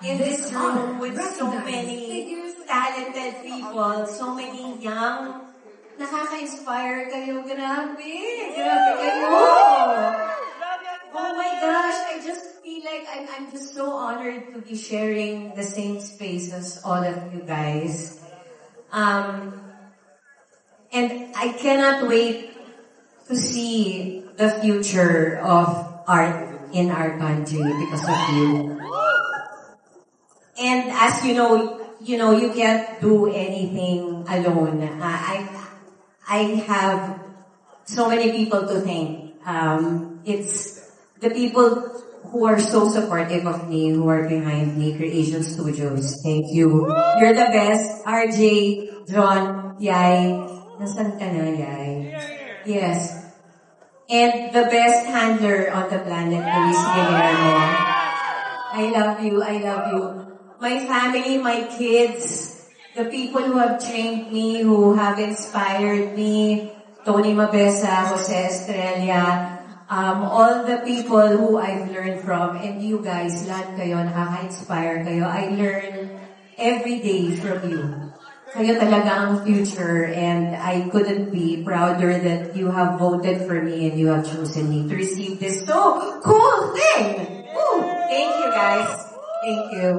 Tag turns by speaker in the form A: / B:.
A: in this room with so many talented people, so many young, nakaka-inspire kayo. Grabe! Grabe kayo! Oh my gosh, I just feel like I'm just so honored to be sharing the same space as all of you guys. And I cannot wait to see the future of art in our country because of you. And as you know, you can't do anything alone. I have so many people to thank. It's the people who are so supportive of me, who are behind me, Creation Studios. Thank you. You're the best. RJ, John, Yay. Nasaan ka na, Yay? Yes. And the best handler on the planet, Luis Guillermo. I love you. I love you. My family, my kids, the people who have trained me, who have inspired me, Tony Mabesa, Jose Estrella, all the people who I've learned from, and you guys, lahat kayo, nakaka-inspire kayo. I learn every day from you. Kayo talaga ang future, and I couldn't be prouder that you have voted for me and you have chosen me to receive this so cool thing. Woo! Thank you guys. Thank you.